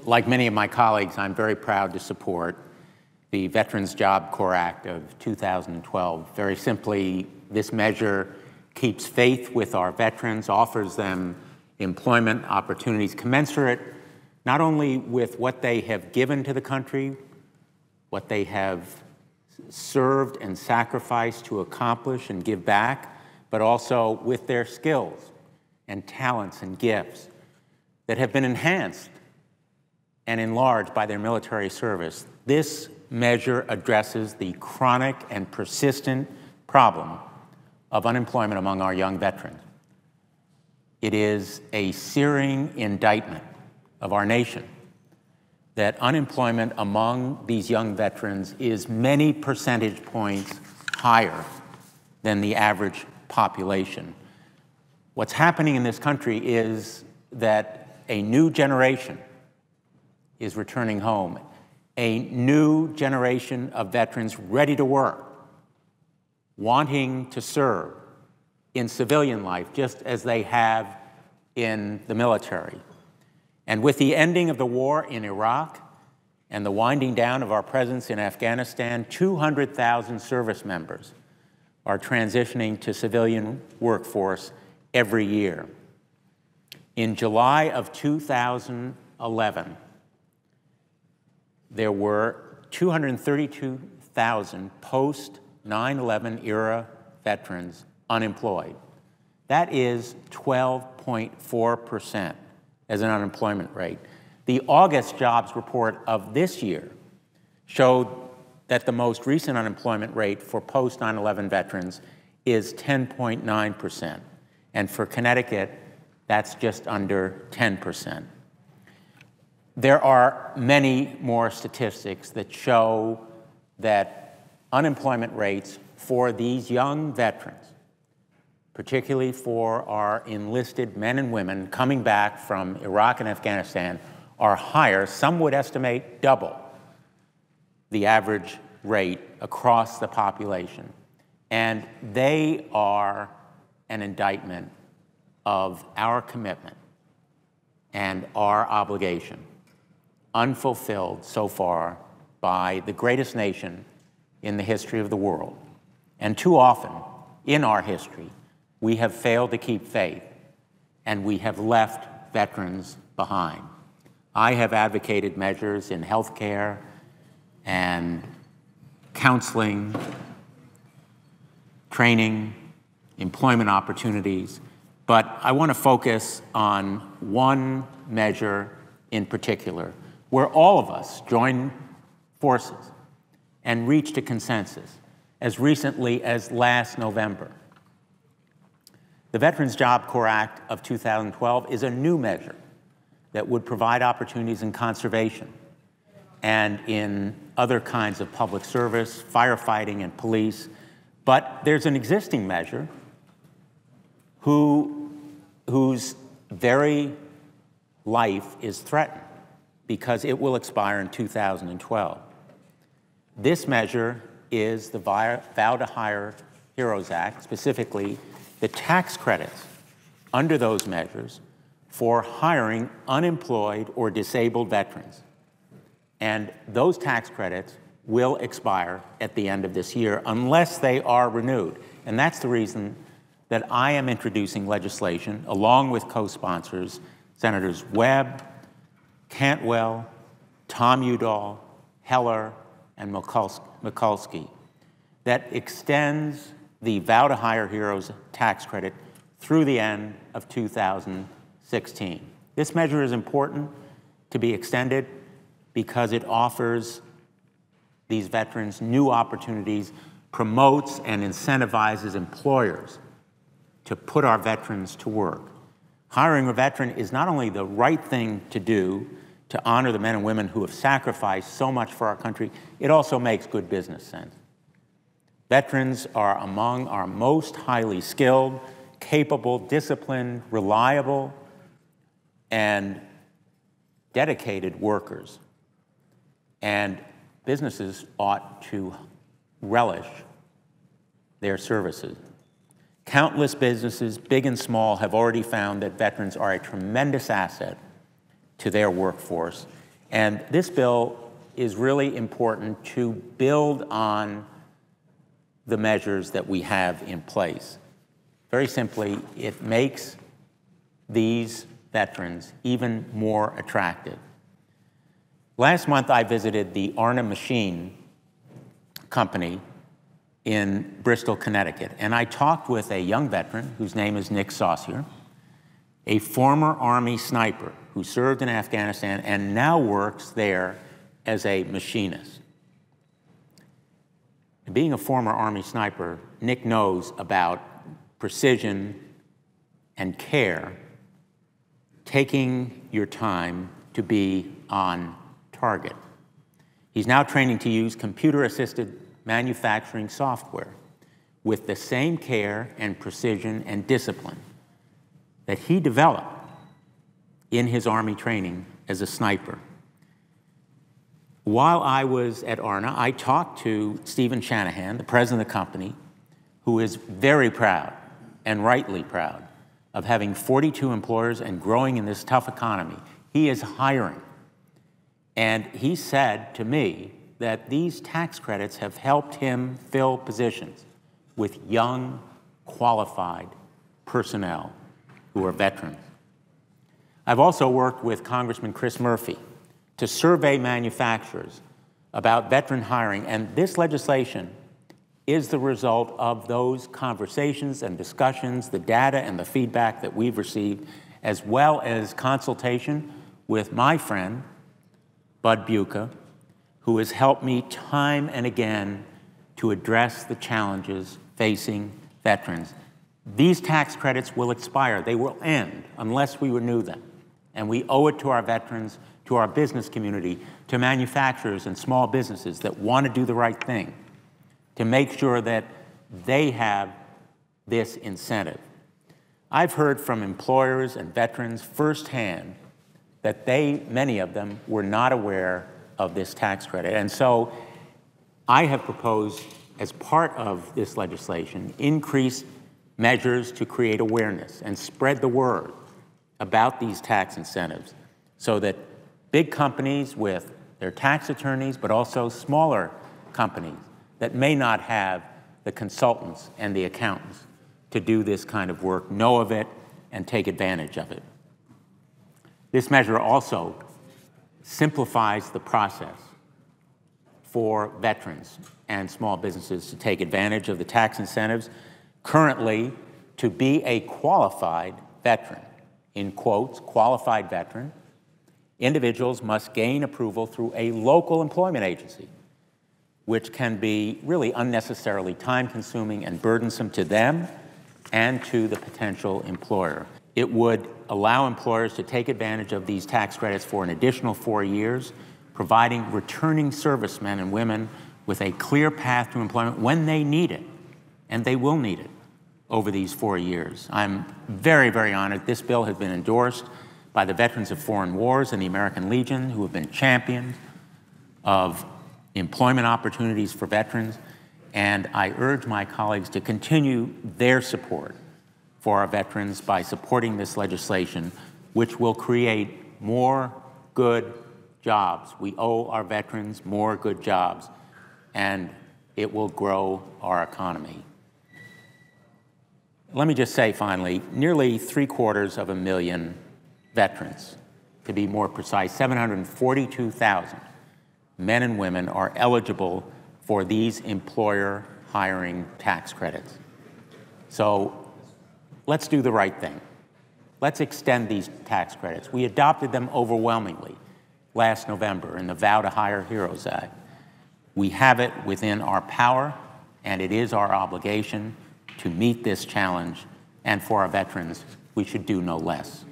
Like many of my colleagues, I'm very proud to support the Veterans Job Corps Act of 2012. Very simply, this measure keeps faith with our veterans, offers them employment opportunities commensurate not only with what they have given to the country, what they have served and sacrificed to accomplish and give back, but also with their skills and talents and gifts that have been enhanced and enlarged by their military service. This measure addresses the chronic and persistent problem of unemployment among our young veterans. It is a searing indictment of our nation that unemployment among these young veterans is many percentage points higher than the average population. What's happening in this country is that a new generation is returning home, a new generation of veterans ready to work, wanting to serve in civilian life just as they have in the military. And with the ending of the war in Iraq and the winding down of our presence in Afghanistan, 200,000 service members are transitioning to civilian workforce every year. In July of 2011, there were 232,000 post-9/11 era veterans unemployed. That is 12.4% as an unemployment rate. The August jobs report of this year showed that the most recent unemployment rate for post-9/11 veterans is 10.9%. And for Connecticut, that's just under 10%. There are many more statistics that show that unemployment rates for these young veterans, particularly for our enlisted men and women coming back from Iraq and Afghanistan, are higher. Some would estimate double the average rate across the population. And they are an indictment of our commitment and our obligation, unfulfilled so far by the greatest nation in the history of the world. And too often in our history, we have failed to keep faith, and we have left veterans behind. I have advocated measures in health care and counseling, training, employment opportunities, but I want to focus on one measure in particular, where all of us joined forces and reached a consensus as recently as last November. The Veterans Job Corps Act of 2012 is a new measure that would provide opportunities in conservation and in other kinds of public service, firefighting and police. But there's an existing measure whose very life is threatened because it will expire in 2012. This measure is the Vow to Hire Heroes Act, specifically the tax credits under those measures for hiring unemployed or disabled veterans. And those tax credits will expire at the end of this year unless they are renewed. And that's the reason that I am introducing legislation along with co-sponsors, Senators Webb, Cantwell, Tom Udall, Heller, and Mikulski, that extends the Vow to Hire Heroes tax credit through the end of 2016. This measure is important to be extended because it offers these veterans new opportunities, promotes and incentivizes employers to put our veterans to work. Hiring a veteran is not only the right thing to do to honor the men and women who have sacrificed so much for our country, it also makes good business sense. Veterans are among our most highly skilled, capable, disciplined, reliable, and dedicated workers. And businesses ought to relish their services. Countless businesses, big and small, have already found that veterans are a tremendous asset to their workforce, And this bill is really important to build on the measures that we have in place. Very simply, it makes these veterans even more attractive. Last month, I visited the Arna Machine Company in Bristol, Connecticut, and I talked with a young veteran whose name is Nick Saucier, a former Army sniper who served in Afghanistan and now works there as a machinist. Being a former Army sniper, Nick knows about precision and care, taking your time to be on target. He's now training to use computer-assisted manufacturing software with the same care and precision and discipline that he developed in his Army training as a sniper. While I was at Arna, I talked to Stephen Shanahan, the president of the company, who is very proud, and rightly proud, of having 42 employers and growing in this tough economy. He is hiring. And he said to me that these tax credits have helped him fill positions with young, qualified personnel who are veterans. I've also worked with Congressman Chris Murphy to survey manufacturers about veteran hiring, and this legislation is the result of those conversations and discussions, the data and the feedback that we've received, as well as consultation with my friend, Bud Buca, who has helped me time and again to address the challenges facing veterans. These tax credits will expire. They will end unless we renew them. And we owe it to our veterans, to our business community, to manufacturers and small businesses that want to do the right thing, to make sure that they have this incentive. I've heard from employers and veterans firsthand that many of them were not aware of this tax credit. And so I have proposed, as part of this legislation, increased measures to create awareness and spread the word about these tax incentives so that big companies with their tax attorneys, but also smaller companies that may not have the consultants and the accountants to do this kind of work know of it and take advantage of it. This measure also simplifies the process for veterans and small businesses to take advantage of the tax incentives. Currently, to be a qualified veteran, in quotes, qualified veteran, individuals must gain approval through a local employment agency, which can be really unnecessarily time-consuming and burdensome to them and to the potential employer. It would allow employers to take advantage of these tax credits for an additional 4 years, providing returning servicemen and women with a clear path to employment when they need it, and they will need it over these 4 years. I'm very, very honored. This bill has been endorsed by the Veterans of Foreign Wars and the American Legion, who have been champions of employment opportunities for veterans, and I urge my colleagues to continue their support for our veterans by supporting this legislation, which will create more good jobs. We owe our veterans more good jobs, and it will grow our economy. Let me just say finally, nearly 750,000 veterans, to be more precise, 742,000 men and women are eligible for these employer hiring tax credits. So let's do the right thing. Let's extend these tax credits. We adopted them overwhelmingly last November in the Vow to Hire Heroes Act. We have it within our power, and it is our obligation to meet this challenge, and for our veterans, we should do no less.